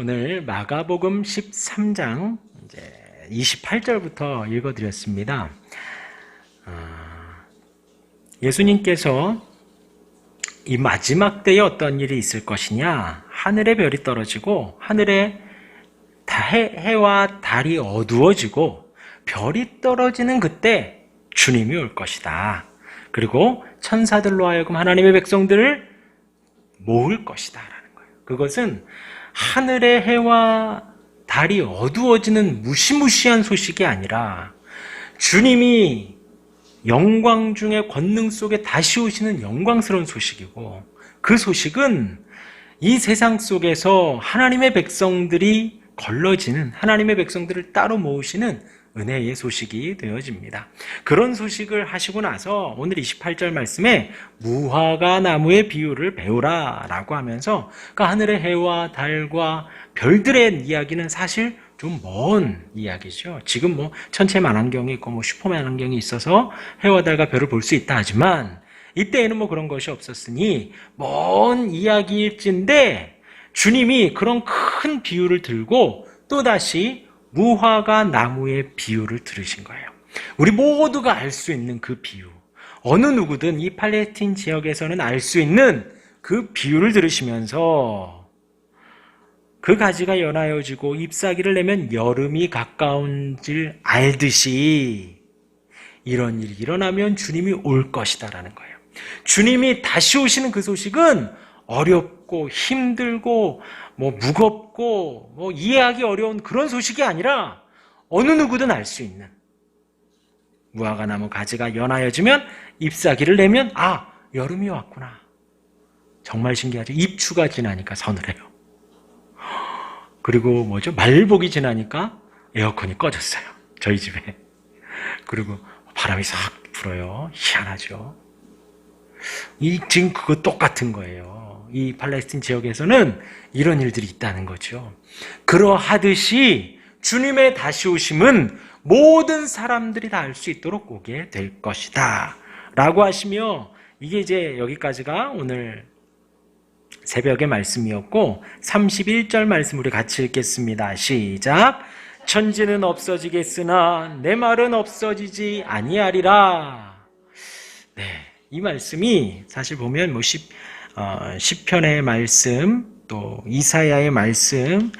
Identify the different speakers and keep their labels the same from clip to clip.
Speaker 1: 오늘 마가복음 13장 이제 28절부터 읽어드렸습니다. 예수님께서 이 마지막 때에 어떤 일이 있을 것이냐, 하늘의 별이 떨어지고 하늘에 해와 달이 어두워지고 별이 떨어지는 그때 주님이 올 것이다. 그리고 천사들로 하여금 하나님의 백성들을 모을 것이다 라는 거예요. 그것은 하늘의 해와 달이 어두워지는 무시무시한 소식이 아니라 주님이 영광 중에 권능 속에 다시 오시는 영광스러운 소식이고, 그 소식은 이 세상 속에서 하나님의 백성들이 걸러지는, 하나님의 백성들을 따로 모으시는 은혜의 소식이 되어집니다. 그런 소식을 하시고 나서 오늘 28절 말씀에 무화과 나무의 비유를 배우라 라고 하면서 그 하늘의 해와 달과 별들의 이야기는 사실 좀 먼 이야기죠. 지금 천체 만환경이 있고 슈퍼맨 환경이 있어서 해와 달과 별을 볼 수 있다 하지만 이때에는 그런 것이 없었으니 먼 이야기일진데 주님이 그런 큰 비유를 들고 또다시 무화과 나무의 비유를 들으신 거예요. 우리 모두가 알 수 있는 그 비유, 어느 누구든 이 팔레스틴 지역에서는 알 수 있는 그 비유를 들으시면서 그 가지가 연하여지고 잎사귀를 내면 여름이 가까운 줄 알듯이 이런 일이 일어나면 주님이 올 것이다라는 거예요. 주님이 다시 오시는 그 소식은 어렵고 힘들고 무겁고 이해하기 어려운 그런 소식이 아니라 어느 누구든 알 수 있는, 무화과 나무 가지가 연하여지면 잎사귀를 내면 여름이 왔구나. 정말 신기하죠. 입추가 지나니까 서늘해요. 그리고 말복이 지나니까 에어컨이 꺼졌어요, 저희 집에. 그리고 바람이 싹 불어요. 희한하죠. 지금 그거 똑같은 거예요. 이 팔레스틴 지역에서는 이런 일들이 있다는 거죠. 그러하듯이 주님의 다시 오심은 모든 사람들이 다 알 수 있도록 오게 될 것이다 라고 하시며, 이게 이제 여기까지가 오늘 새벽의 말씀이었고 31절 말씀 우리 같이 읽겠습니다. 시작. 천지는 없어지겠으나 내 말은 없어지지 아니하리라. 네, 이 말씀이 사실 보면 시편의 말씀, 또 이사야의 말씀,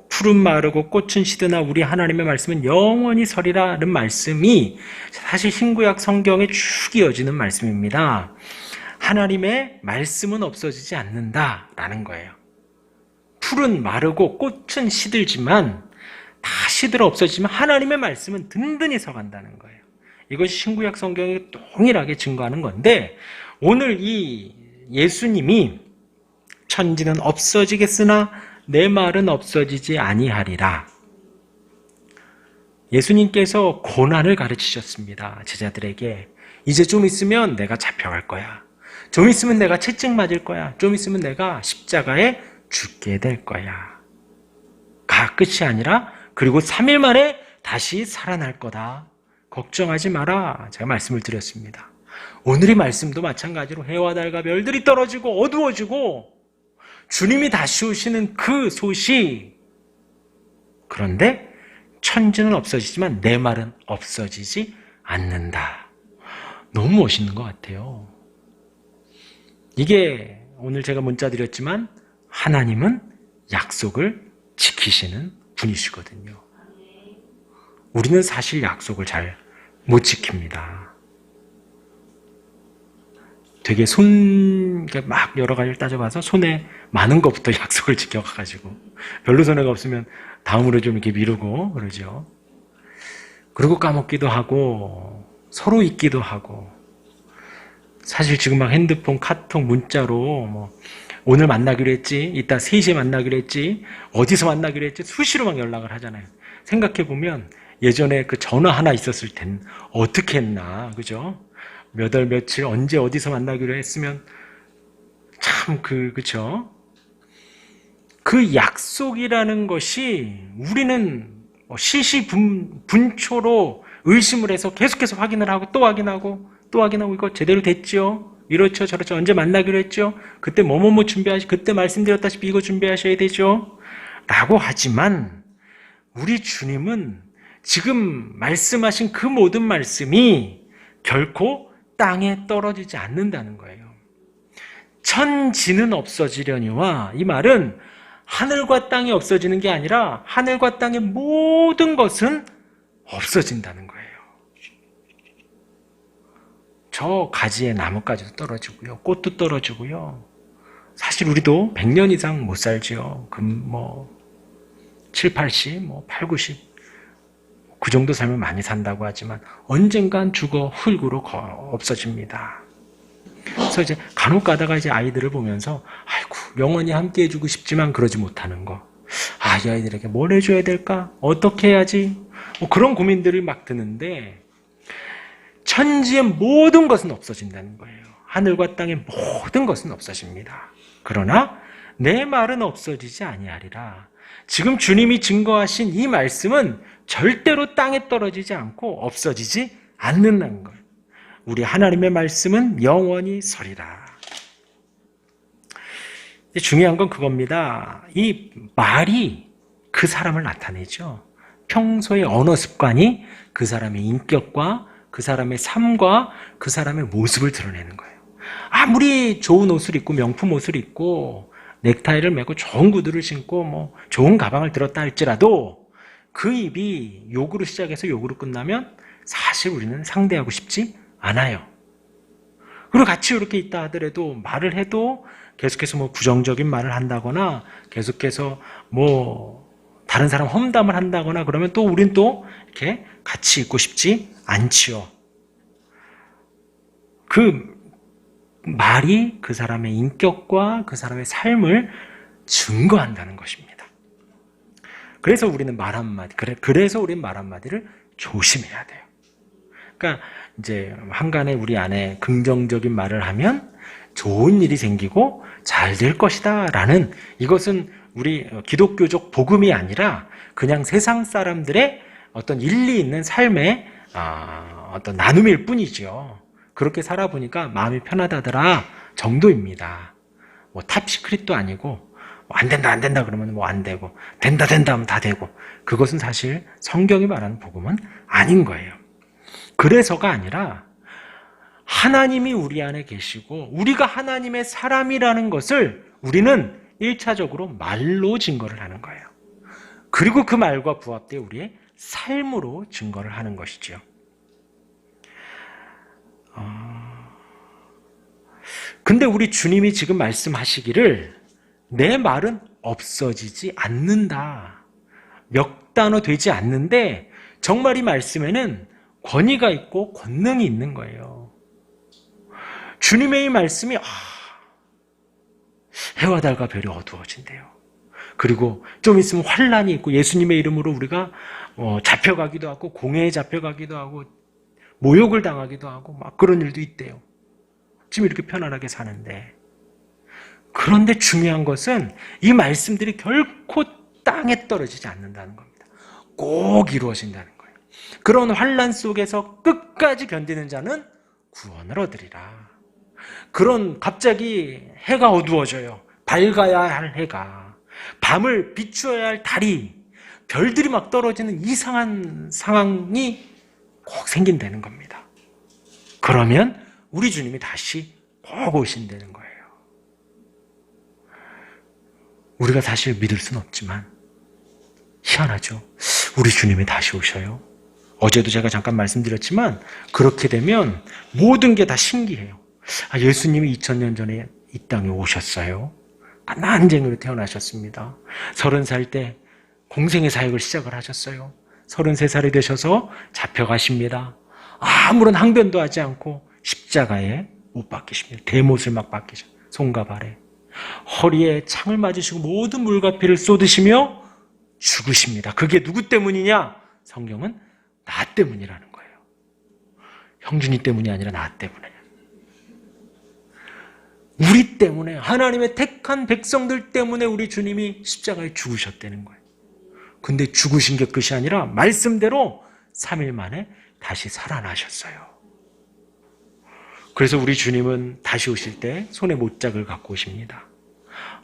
Speaker 1: 푸른 마르고 꽃은 시드나 우리 하나님의 말씀은 영원히 서리라는 말씀이 사실 신구약 성경에 쭉 이어지는 말씀입니다. 하나님의 말씀은 없어지지 않는다라는 거예요. 풀은 마르고 꽃은 시들지만, 다 시들어 없어지지만 하나님의 말씀은 든든히 서간다는 거예요. 이것이 신구약 성경이 동일하게 증거하는 건데, 오늘 이 예수님이 천지는 없어지겠으나 내 말은 없어지지 아니하리라. 예수님께서 고난을 가르치셨습니다. 제자들에게. 이제 좀 있으면 내가 잡혀갈 거야. 좀 있으면 내가 채찍 맞을 거야. 좀 있으면 내가 십자가에 죽게 될 거야. 끝이 아니라 그리고 3일 만에 다시 살아날 거다. 걱정하지 마라. 제가 말씀을 드렸습니다. 오늘의 말씀도 마찬가지로 해와 달과 별들이 떨어지고 어두워지고 주님이 다시 오시는 그 소식. 그런데 천지는 없어지지만 내 말은 없어지지 않는다. 너무 멋있는 것 같아요. 이게 오늘 제가 문자 드렸지만 하나님은 약속을 지키시는 분이시거든요. 우리는 사실 약속을 잘 못 지킵니다. 되게 막 여러 가지를 따져봐서 손에 많은 것부터 약속을 지켜가지고 별로 손해가 없으면 다음으로 좀 이렇게 미루고 그러죠. 그리고 까먹기도 하고 서로 잊기도 하고, 사실 지금 막 핸드폰, 카톡, 문자로 오늘 만나기로 했지, 이따 3시에 만나기로 했지, 어디서 만나기로 했지, 수시로 막 연락을 하잖아요. 생각해보면 예전에 그 전화 하나 있었을 땐 어떻게 했나, 그죠? 몇 월 며칠 언제 어디서 만나기로 했으면 참 그죠? 그 약속이라는 것이 우리는 시시분초로 의심을 해서 계속해서 확인을 하고 또 확인하고 또 확인하고, 이거 제대로 됐죠? 이렇죠 저렇죠, 언제 만나기로 했죠? 그때 뭐뭐뭐 준비하시, 그때 말씀드렸다시피 이거 준비하셔야 되죠? 라고 하지만 우리 주님은 지금 말씀하신 그 모든 말씀이 결코 땅에 떨어지지 않는다는 거예요. 천지는 없어지려니와, 이 말은 하늘과 땅이 없어지는 게 아니라 하늘과 땅의 모든 것은 없어진다는 거예요. 저 가지에 나뭇가지도 떨어지고요, 꽃도 떨어지고요. 사실 우리도 100년 이상 못 살지요. 7, 80, 8, 90 그 정도 살면 많이 산다고 하지만 언젠간 죽어 흙으로 없어집니다. 그래서 이제 간혹 가다가 이제 아이들을 보면서 아이고 영원히 함께 해주고 싶지만 그러지 못하는 거. 이 아이들에게 뭘 해줘야 될까? 어떻게 해야지? 그런 고민들을 막 드는데, 천지의 모든 것은 없어진다는 거예요. 하늘과 땅의 모든 것은 없어집니다. 그러나 내 말은 없어지지 아니하리라. 지금 주님이 증거하신 이 말씀은 절대로 땅에 떨어지지 않고 없어지지 않는다는 거예요. 우리 하나님의 말씀은 영원히 서리라. 중요한 건 그겁니다. 이 말이 그 사람을 나타내죠. 평소의 언어 습관이 그 사람의 인격과 그 사람의 삶과 그 사람의 모습을 드러내는 거예요. 아무리 좋은 옷을 입고 명품 옷을 입고 넥타이를 메고 좋은 구두를 신고 좋은 가방을 들었다 할지라도 그 입이 욕으로 시작해서 욕으로 끝나면 사실 우리는 상대하고 싶지 않아요. 그리고 같이 이렇게 있다 하더라도 말을 해도 계속해서 부정적인 말을 한다거나 계속해서 다른 사람 험담을 한다거나 그러면 또 우린 또 이렇게 같이 있고 싶지 않지요. 그 말이 그 사람의 인격과 그 사람의 삶을 증거한다는 것입니다. 그래서 우리는 말 한마디, 그래서 우리는 말 한마디를 조심해야 돼요. 그러니까 이제 한간에 우리 안에 긍정적인 말을 하면 좋은 일이 생기고 잘 될 것이다 라는, 이것은 우리 기독교적 복음이 아니라 그냥 세상 사람들의 어떤 일리 있는 삶의 어떤 나눔일 뿐이죠. 그렇게 살아보니까 마음이 편하다더라 정도입니다. 탑시크릿도 아니고 안 된다 그러면 안 되고 된다 하면 다 되고, 그것은 사실 성경이 말하는 복음은 아닌 거예요. 그래서가 아니라 하나님이 우리 안에 계시고 우리가 하나님의 사람이라는 것을 우리는 1차적으로 말로 증거를 하는 거예요. 그리고 그 말과 부합되어 우리의 삶으로 증거를 하는 것이죠. 근데 우리 주님이 지금 말씀하시기를 내 말은 없어지지 않는다, 몇 단어 되지 않는데 정말 이 말씀에는 권위가 있고 권능이 있는 거예요. 주님의 이 말씀이 해와 달과 별이 어두워진대요. 그리고 좀 있으면 환란이 있고 예수님의 이름으로 우리가 잡혀가기도 하고 공회에 잡혀가기도 하고 모욕을 당하기도 하고 막 그런 일도 있대요. 지금 이렇게 편안하게 사는데, 그런데 중요한 것은 이 말씀들이 결코 땅에 떨어지지 않는다는 겁니다. 꼭 이루어진다는 거예요. 그런 환란 속에서 끝까지 견디는 자는 구원을 얻으리라. 그런 갑자기 해가 어두워져요. 밝아야 할 해가, 밤을 비추어야 할 달이, 별들이 막 떨어지는 이상한 상황이 꼭 생긴다는 겁니다. 그러면 우리 주님이 다시 꼭 오신다는 거예요. 우리가 사실 믿을 수는 없지만 희한하죠. 우리 주님이 다시 오셔요. 어제도 제가 잠깐 말씀드렸지만 그렇게 되면 모든 게 다 신기해요. 예수님이 2000년 전에 이 땅에 오셨어요. 가난쟁이로 태어나셨습니다. 30살 때 공생의 사역을 시작을 하셨어요. 33살이 되셔서 잡혀가십니다. 아무런 항변도 하지 않고 십자가에 못 박히십니다. 대못을 막 박히셔. 손과 발에. 허리에 창을 맞으시고 모든 물과 피를 쏟으시며 죽으십니다. 그게 누구 때문이냐? 성경은 나 때문이라는 거예요. 형준이 때문이 아니라 나 때문에. 우리 때문에, 하나님의 택한 백성들 때문에 우리 주님이 십자가에 죽으셨다는 거예요. 근데 죽으신 게 끝이 아니라 말씀대로 3일 만에 다시 살아나셨어요. 그래서 우리 주님은 다시 오실 때 손에 못짝을 갖고 오십니다.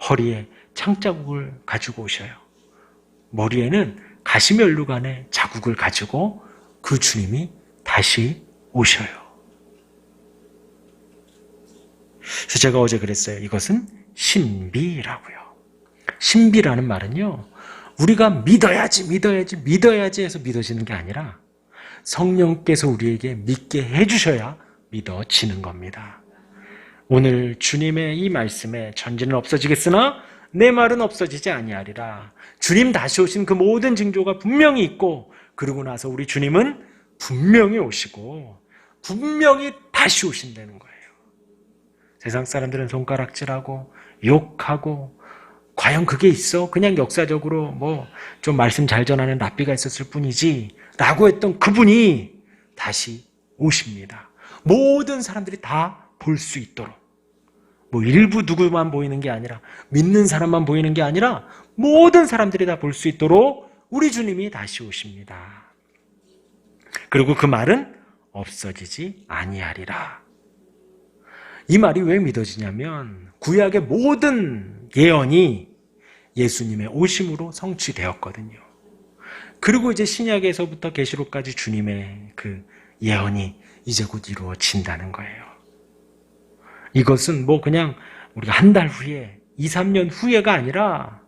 Speaker 1: 허리에 창자국을 가지고 오셔요. 머리에는 가시면류관의 자국을 가지고 그 주님이 다시 오셔요. 그래서 제가 어제 그랬어요. 이것은 신비라고요. 신비라는 말은요, 우리가 믿어야지 해서 믿어지는 게 아니라 성령께서 우리에게 믿게 해주셔야 믿어지는 겁니다. 오늘 주님의 이 말씀에 천지는 없어지겠으나 내 말은 없어지지 아니하리라. 주님 다시 오신 그 모든 징조가 분명히 있고, 그러고 나서 우리 주님은 분명히 오시고 분명히 다시 오신다는 거예요. 세상 사람들은 손가락질하고 욕하고 과연 그게 있어? 그냥 역사적으로 뭐 좀 말씀 잘 전하는 랍비가 있었을 뿐이지 라고 했던 그분이 다시 오십니다. 모든 사람들이 다 볼 수 있도록, 뭐 일부 누구만 보이는 게 아니라, 믿는 사람만 보이는 게 아니라 모든 사람들이 다 볼 수 있도록 우리 주님이 다시 오십니다. 그리고 그 말은 없어지지 아니하리라. 이 말이 왜 믿어지냐면 구약의 모든 예언이 예수님의 오심으로 성취되었거든요. 그리고 이제 신약에서부터 계시록까지 주님의 그 예언이 이제 곧 이루어진다는 거예요. 이것은 뭐 그냥 우리가 한 달 후에, 2, 3년 후에가 아니라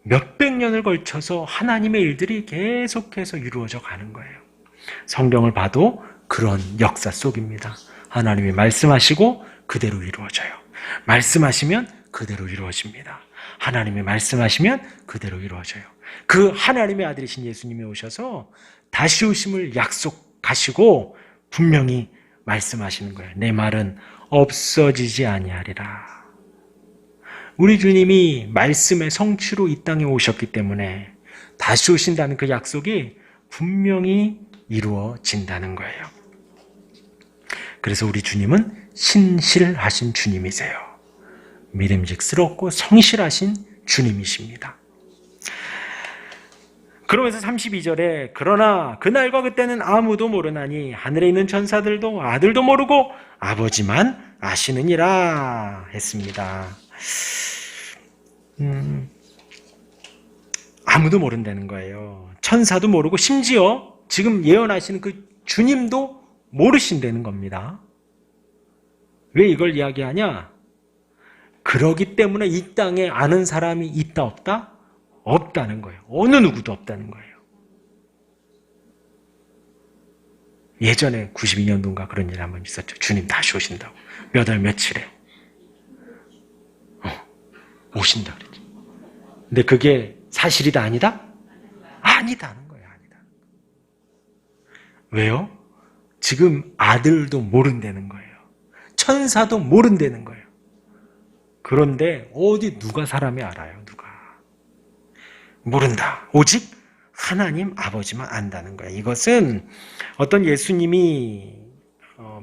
Speaker 1: 몇백 년을 걸쳐서 하나님의 일들이 계속해서 이루어져 가는 거예요. 성경을 봐도 그런 역사 속입니다. 하나님이 말씀하시고 그대로 이루어져요. 말씀하시면 그대로 이루어집니다. 하나님이 말씀하시면 그대로 이루어져요. 그 하나님의 아들이신 예수님이 오셔서 다시 오심을 약속하시고 분명히 말씀하시는 거예요. 내 말은 없어지지 아니하리라. 우리 주님이 말씀의 성취로 이 땅에 오셨기 때문에 다시 오신다는 그 약속이 분명히 이루어진다는 거예요. 그래서 우리 주님은 신실하신 주님이세요. 믿음직스럽고 성실하신 주님이십니다. 그러면서 32절에 그러나 그날과 그때는 아무도 모르나니 하늘에 있는 천사들도 아들도 모르고 아버지만 아시느니라 했습니다. 아무도 모른다는 거예요. 천사도 모르고 심지어 지금 예언하시는 그 주님도 모르신다는 겁니다. 왜 이걸 이야기하냐? 그러기 때문에 이 땅에 아는 사람이 있다 없다? 없다는 거예요. 어느 누구도 없다는 거예요. 예전에 92년도인가 그런 일 한번 있었죠. 주님 다시 오신다고. 몇 월 며칠에 오신다 그랬죠. 근데 그게 사실이다 아니다? 아니다는 거예요. 아니다. 왜요? 지금 아들도 모른다는 거예요. 천사도 모른다는 거예요. 그런데 어디 누가 사람이 알아요? 누가? 모른다. 오직 하나님 아버지만 안다는 거예요. 이것은 어떤 예수님이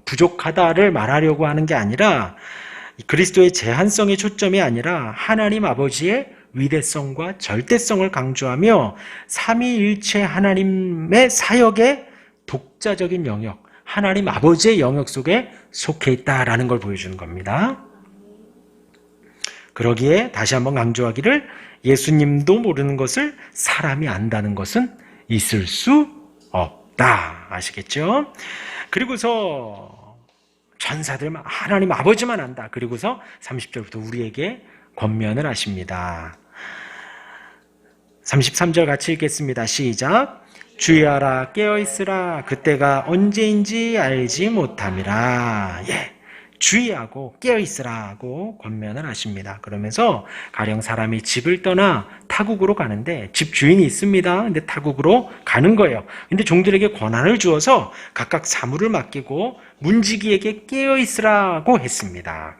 Speaker 1: 부족하다를 말하려고 하는 게 아니라 그리스도의 제한성의 초점이 아니라 하나님 아버지의 위대성과 절대성을 강조하며 삼위일체 하나님의 사역의 독자적인 영역, 하나님 아버지의 영역 속에 속해 있다라는 걸 보여주는 겁니다. 그러기에 다시 한번 강조하기를 예수님도 모르는 것을 사람이 안다는 것은 있을 수 없다. 아시겠죠? 그리고서 천사들만 하나님 아버지만 안다. 그리고서 30절부터 우리에게 권면을 하십니다. 33절 같이 읽겠습니다. 시작. 주의하라 깨어있으라 그때가 언제인지 알지 못함이라. 주의하고 깨어있으라고 권면을 하십니다. 그러면서 가령 사람이 집을 떠나 타국으로 가는데 집 주인이 있습니다. 근데 타국으로 가는 거예요. 근데 종들에게 권한을 주어서 각각 사물을 맡기고 문지기에게 깨어있으라고 했습니다.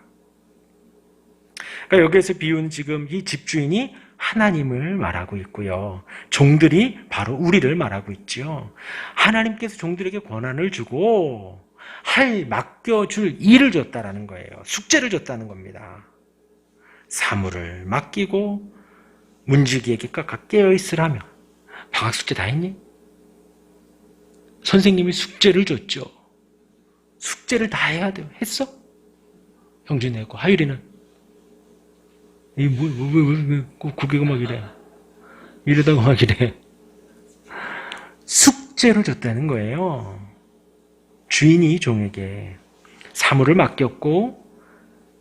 Speaker 1: 그러니까 여기에서 비유는 지금 이 집주인이 하나님을 말하고 있고요. 종들이 바로 우리를 말하고 있죠. 하나님께서 종들에게 권한을 주고 맡겨줄 일을 줬다라는 거예요. 숙제를 줬다는 겁니다. 사물을 맡기고 문지기에게 각각 깨어있으라며. 방학 숙제 다 했니? 선생님이 숙제를 줬죠. 숙제를 다 해야 돼요. 했어? 형준이 했고 하율이는? 왜 그게 막 이래? 이러다가 막 이래. 숙제로 줬다는 거예요. 주인이 종에게 사물을 맡겼고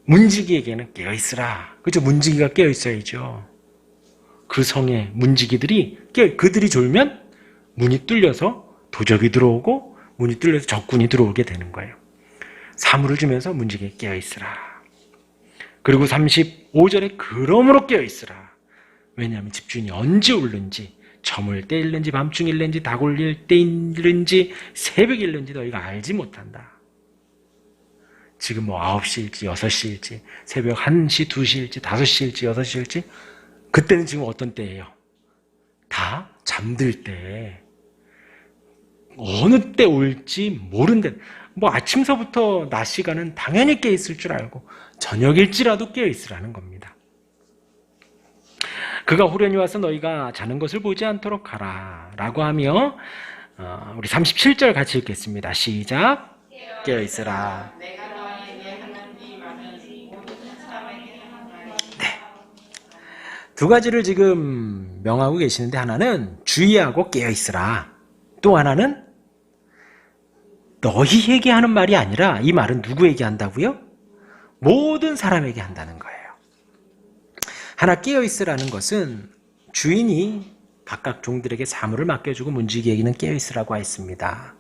Speaker 1: 문지기에게는 깨어있으라. 그죠? 문지기가 깨어있어야죠. 그 성에 문지기들이 그들이 졸면 문이 뚫려서 도적이 들어오고 문이 뚫려서 적군이 들어오게 되는 거예요. 사물을 주면서 문지기에 깨어있으라. 그리고 35절에 그러므로 깨어있으라. 왜냐하면 집주인이 언제 울는지, 저물 때 일는지 밤중 일는지 닭울릴 때 일는지 새벽 일는지 너희가 알지 못한다. 지금 뭐 9시일지 6시일지 새벽 1시, 2시일지 5시일지 6시일지 그때는 지금 어떤 때예요? 다 잠들 때. 어느 때 올지 모른다. 뭐 아침서부터 낮 시간은 당연히 깨어있을 줄 알고 저녁일지라도 깨어있으라는 겁니다. 그가 후련히 와서 너희가 자는 것을 보지 않도록 하라 라고 하며 우리 37절 같이 읽겠습니다. 시작. 깨어있으라. 네. 두 가지를 지금 명하고 계시는데 하나는 주의하고 깨어있으라. 또 하나는 너희에게 하는 말이 아니라 이 말은 누구에게 한다고요? 모든 사람에게 한다는 거예요. 하나 깨어있으라는 것은 주인이 각각 종들에게 사물을 맡겨주고 문지기에게는 깨어있으라고 했습니다.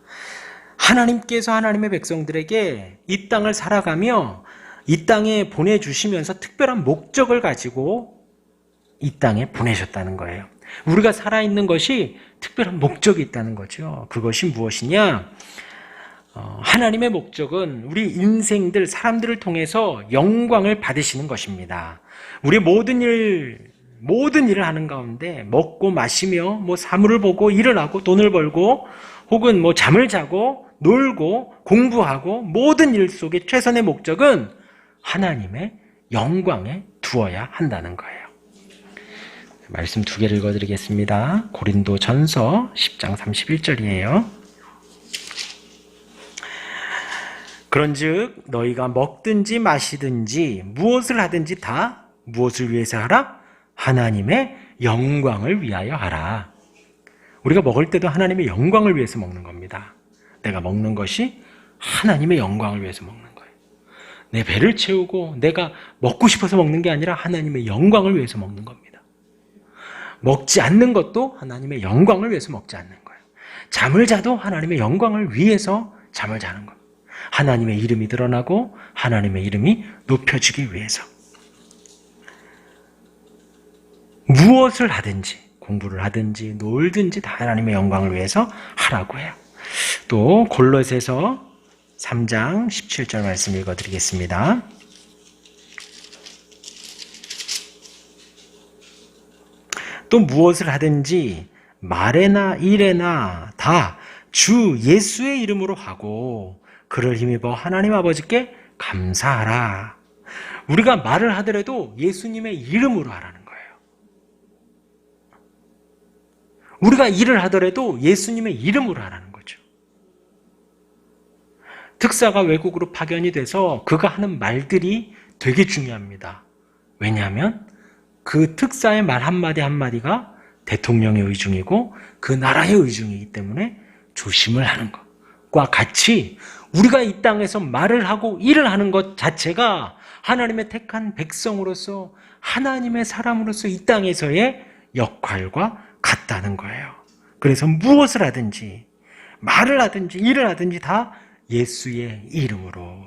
Speaker 1: 하나님께서 하나님의 백성들에게 이 땅을 살아가며 이 땅에 보내주시면서 특별한 목적을 가지고 이 땅에 보내셨다는 거예요. 우리가 살아있는 것이 특별한 목적이 있다는 거죠. 그것이 무엇이냐? 하나님의 목적은 우리 인생들, 사람들을 통해서 영광을 받으시는 것입니다. 우리 모든 일을 하는 가운데 먹고 마시며 뭐 사물을 보고 일을 하고 돈을 벌고 혹은 뭐 잠을 자고 놀고 공부하고 모든 일 속에 최선의 목적은 하나님의 영광에 두어야 한다는 거예요. 말씀 두 개를 읽어드리겠습니다. 고린도전서 10장 31절이에요. 그런즉 너희가 먹든지 마시든지 무엇을 하든지 다 무엇을 위해서 하라? 하나님의 영광을 위하여 하라. 우리가 먹을 때도 하나님의 영광을 위해서 먹는 겁니다. 내가 먹는 것이 하나님의 영광을 위해서 먹는 거예요. 내 배를 채우고 내가 먹고 싶어서 먹는 게 아니라 하나님의 영광을 위해서 먹는 겁니다. 먹지 않는 것도 하나님의 영광을 위해서 먹지 않는 거예요. 잠을 자도 하나님의 영광을 위해서 잠을 자는 겁니다. 하나님의 이름이 드러나고 하나님의 이름이 높여지기 위해서. 무엇을 하든지 공부를 하든지 놀든지 다 하나님의 영광을 위해서 하라고 해요. 또 골로새서 3장 17절 말씀 읽어드리겠습니다. 또 무엇을 하든지 말에나 일에나 다 주 예수의 이름으로 하고 그를 힘입어 하나님 아버지께 감사하라. 우리가 말을 하더라도 예수님의 이름으로 하라는 거예요. 우리가 일을 하더라도 예수님의 이름으로 하라는 거죠. 특사가 외국으로 파견이 돼서 그가 하는 말들이 되게 중요합니다. 왜냐하면 그 특사의 말 한마디 한마디가 대통령의 의중이고 그 나라의 의중이기 때문에 조심을 하는 것과 같이 우리가 이 땅에서 말을 하고 일을 하는 것 자체가 하나님의 택한 백성으로서 하나님의 사람으로서 이 땅에서의 역할과 같다는 거예요. 그래서 무엇을 하든지 말을 하든지 일을 하든지 다 예수의 이름으로.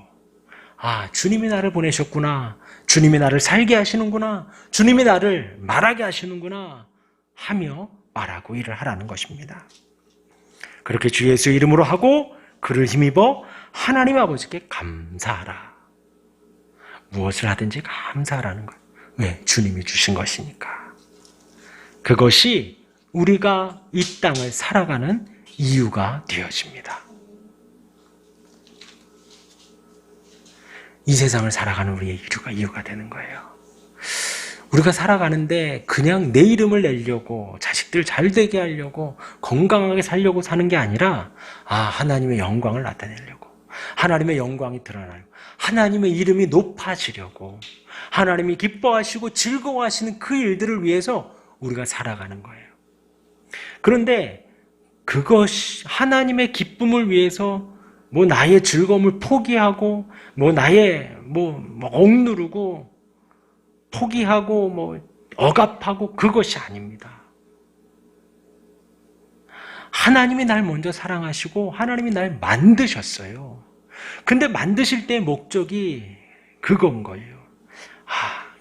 Speaker 1: 아, 주님이 나를 보내셨구나. 주님이 나를 살게 하시는구나. 주님이 나를 말하게 하시는구나 하며 말하고 일을 하라는 것입니다. 그렇게 주 예수의 이름으로 하고 그를 힘입어 하나님 아버지께 감사하라. 무엇을 하든지 감사하라는 거예요. 왜? 주님이 주신 것이니까. 그것이 우리가 이 땅을 살아가는 이유가 되어집니다. 이 세상을 살아가는 우리의 이유가 되는 거예요. 우리가 살아가는데 그냥 내 이름을 내려고 자식들 잘 되게 하려고 건강하게 살려고 사는 게 아니라 하나님의 영광을 나타내려고 하나님의 영광이 드러나고 하나님의 이름이 높아지려고 하나님이 기뻐하시고 즐거워하시는 그 일들을 위해서 우리가 살아가는 거예요. 그런데 그것이 하나님의 기쁨을 위해서 뭐 나의 즐거움을 포기하고 뭐 나의 뭐 억누르고 포기하고 뭐 억압하고 그것이 아닙니다. 하나님이 날 먼저 사랑하시고 하나님이 날 만드셨어요. 근데 만드실 때의 목적이 그건 거예요.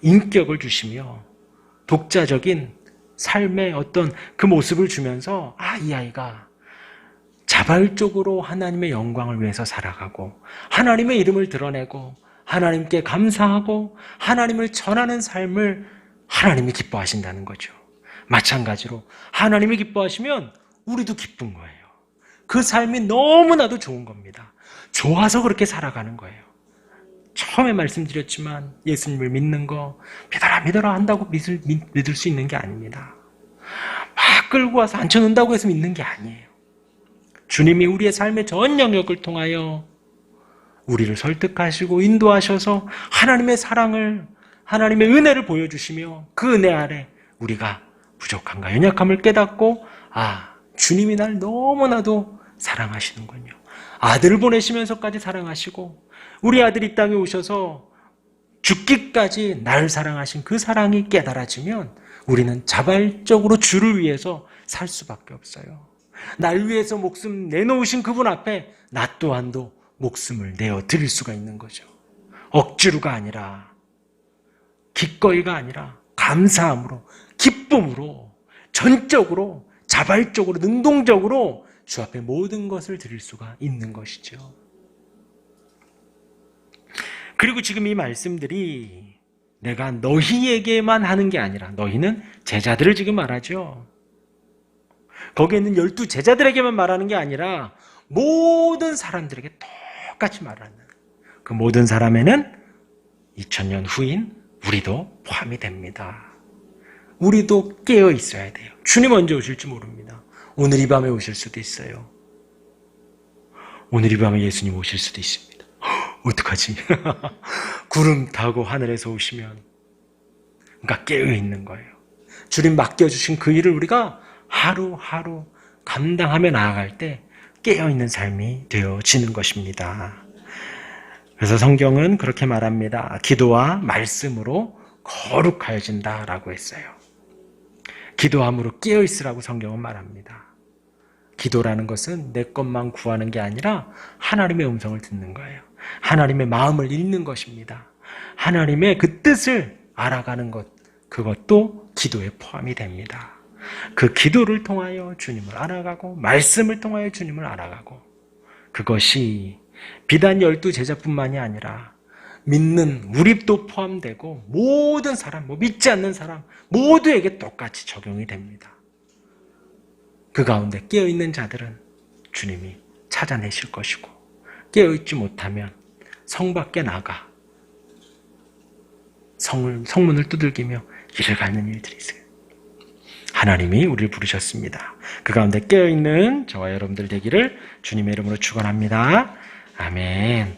Speaker 1: 인격을 주시며 독자적인 삶의 어떤 그 모습을 주면서 이 아이가 자발적으로 하나님의 영광을 위해서 살아가고 하나님의 이름을 드러내고 하나님께 감사하고 하나님을 전하는 삶을 하나님이 기뻐하신다는 거죠. 마찬가지로 하나님이 기뻐하시면 우리도 기쁜 거예요. 그 삶이 너무나도 좋은 겁니다. 좋아서 그렇게 살아가는 거예요. 처음에 말씀드렸지만 예수님을 믿는 거 믿어라 한다고 믿을 수 있는 게 아닙니다. 막 끌고 와서 앉혀놓는다고 해서 믿는 게 아니에요. 주님이 우리의 삶의 전 영역을 통하여 우리를 설득하시고 인도하셔서 하나님의 사랑을, 하나님의 은혜를 보여주시며 그 은혜 아래 우리가 부족함과 연약함을 깨닫고 주님이 날 너무나도 사랑하시는군요. 아들을 보내시면서까지 사랑하시고 우리 아들이 이 땅에 오셔서 죽기까지 나를 사랑하신 그 사랑이 깨달아지면 우리는 자발적으로 주를 위해서 살 수밖에 없어요. 날 위해서 목숨 내놓으신 그분 앞에 나 또한도 목숨을 내어 드릴 수가 있는 거죠. 억지로가 아니라 기꺼이가 아니라 감사함으로 기쁨으로 전적으로 자발적으로 능동적으로 주 앞에 모든 것을 드릴 수가 있는 것이죠. 그리고 지금 이 말씀들이 내가 너희에게만 하는 게 아니라 너희는 제자들을 지금 말하죠. 거기에 있는 12 제자들에게만 말하는 게 아니라 모든 사람들에게 똑같이 말하는 그 모든 사람에는 2000년 후인 우리도 포함이 됩니다. 우리도 깨어 있어야 돼요. 주님 언제 오실지 모릅니다. 오늘 이 밤에 오실 수도 있어요. 오늘 이 밤에 예수님 오실 수도 있습니다. 어떡하지? 구름 타고 하늘에서 오시면 그러니까 깨어 있는 거예요. 주님 맡겨주신 그 일을 우리가 하루하루 감당하며 나아갈 때 깨어있는 삶이 되어지는 것입니다. 그래서 성경은 그렇게 말합니다. 기도와 말씀으로 거룩하여진다라고 했어요. 기도함으로 깨어있으라고 성경은 말합니다. 기도라는 것은 내 것만 구하는 게 아니라 하나님의 음성을 듣는 거예요. 하나님의 마음을 읽는 것입니다. 하나님의 그 뜻을 알아가는 것, 그것도 기도에 포함이 됩니다. 그 기도를 통하여 주님을 알아가고 말씀을 통하여 주님을 알아가고 그것이 비단 12 제자뿐만이 아니라 믿는 우리도 포함되고 모든 사람, 믿지 않는 사람 모두에게 똑같이 적용이 됩니다. 그 가운데 깨어있는 자들은 주님이 찾아내실 것이고 깨어있지 못하면 성 밖에 나가 성문을 두들기며 이를 가는 일들이 있어요. 하나님이 우리를 부르셨습니다. 그 가운데 깨어있는 저와 여러분들 되기를 주님의 이름으로 축원합니다. 아멘.